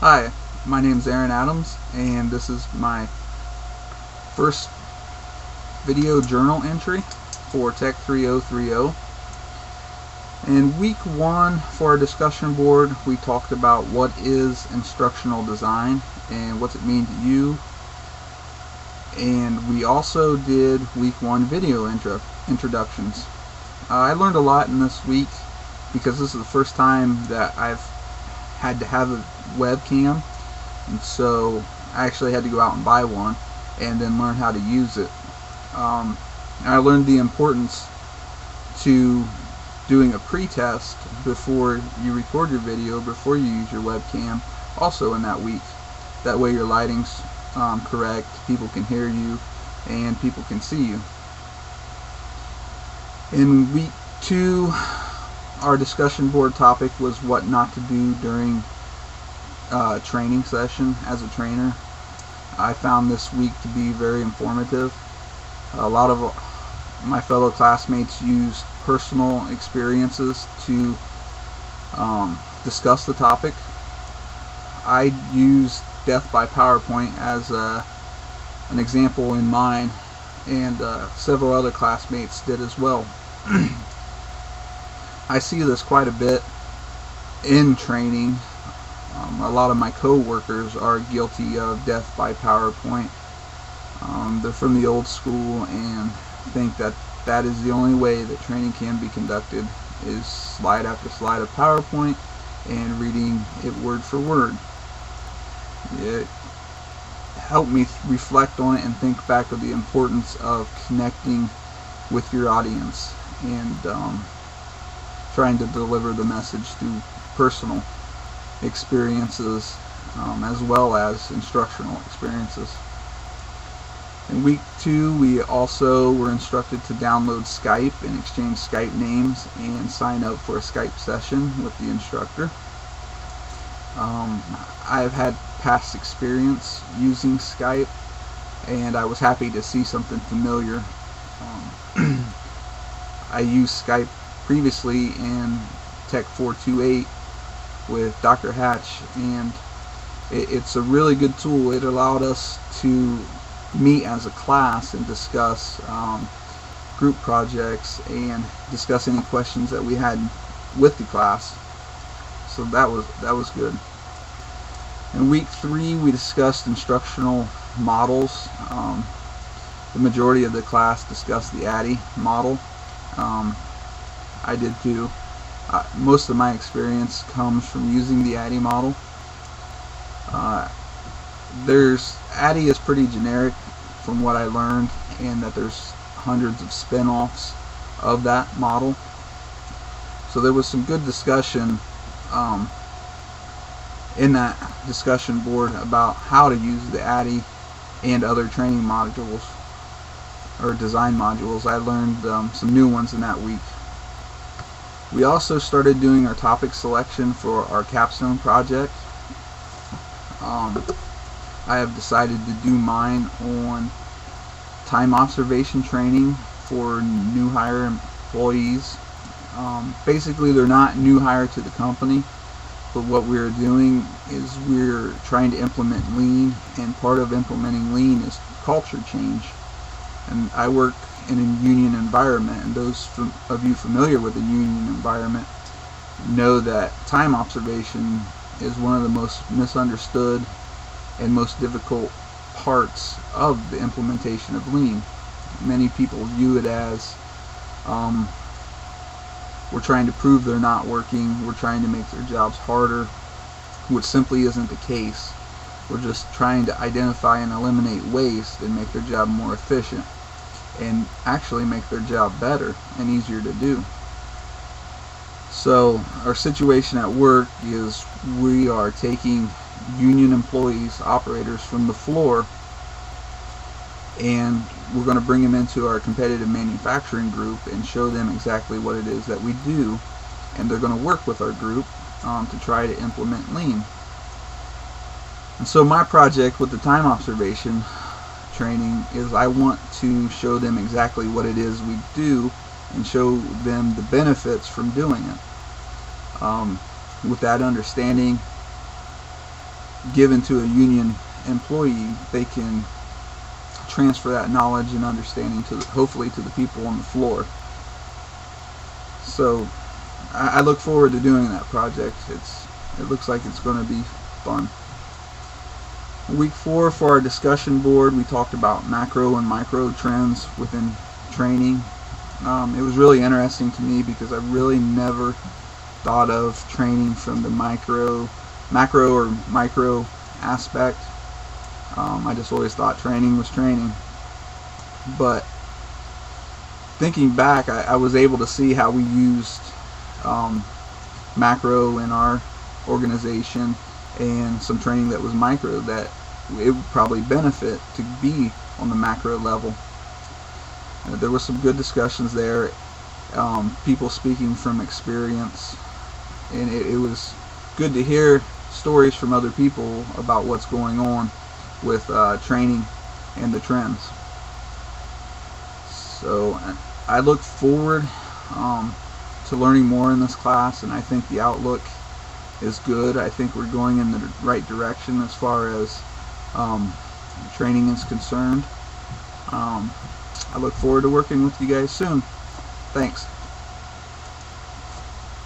Hi, my name is Aaron Adams, and this is my first video journal entry for Tech 3030. In week 1 for our discussion board, we talked about what is instructional design and what's it mean to you. And we also did week 1 video introductions. I learned a lot in this week because this is the first time that I've had to have a webcam, and so I actually had to go out and buy one and then learn how to use it. I learned the importance to doing a pre-test before you record your video, before you use your webcam, also in that week. That way your lighting's correct, people can hear you, and people can see you. In week 2, our discussion board topic was what not to do during training session as a trainer. I found this week to be very informative. A lot of my fellow classmates used personal experiences to discuss the topic. I used death by PowerPoint as an example in mine, and several other classmates did as well. I see this quite a bit in training. A lot of my co-workers are guilty of death by PowerPoint. They're from the old school and think that that is the only way that training can be conducted, is slide after slide of PowerPoint and reading it word for word. It helped me reflect on it and think back of the importance of connecting with your audience and trying to deliver the message through personal experiences as well as instructional experiences. In week 2, we also were instructed to download Skype and exchange Skype names and sign up for a Skype session with the instructor. I've had past experience using Skype, and I was happy to see something familiar. I used Skype previously in Tech 428 with Dr. Hatch, and it's a really good tool. It allowed us to meet as a class and discuss group projects and discuss any questions that we had with the class. So that was good. In week 3, we discussed instructional models. The majority of the class discussed the ADDIE model. I did too. Most of my experience comes from using the ADDIE model. ADDIE is pretty generic from what I learned, and that there's hundreds of spin-offs of that model. So there was some good discussion in that discussion board about how to use the ADDIE and other training modules or design modules. I learned some new ones in that week. We also started doing our topic selection for our capstone project. I have decided to do mine on time observation training for new hire employees. Basically, they're not new hire to the company, but what we're doing is we're trying to implement Lean, and part of implementing Lean is culture change. And I work in a union environment, and those of you familiar with the union environment know that time observation is one of the most misunderstood and most difficult parts of the implementation of Lean. Many people view it as we're trying to prove they're not working, we're trying to make their jobs harder, which simply isn't the case. We're just trying to identify and eliminate waste and make their job more efficient, and actually make their job better and easier to do. So our situation at work is we are taking union employees, operators from the floor, and we're going to bring them into our competitive manufacturing group and show them exactly what it is that we do, and they're going to work with our group to try to implement Lean. And so my project with the time observation training is I want to show them exactly what it is we do and show them the benefits from doing it. With that understanding, given to a union employee, they can transfer that knowledge and understanding to hopefully to the people on the floor. So I look forward to doing that project. It looks like it's going to be fun. Week 4 for our discussion board, we talked about macro and micro trends within training. It was really interesting to me because I really never thought of training from the macro or micro aspect. I just always thought training was training. But thinking back, I was able to see how we used macro in our organization and some training that was micro that it would probably benefit to be on the macro level. There were some good discussions there, people speaking from experience, and it was good to hear stories from other people about what's going on with training and the trends. So I look forward to learning more in this class, and I think the outlook is good. I think we're going in the right direction as far as training is concerned. I look forward to working with you guys soon. Thanks.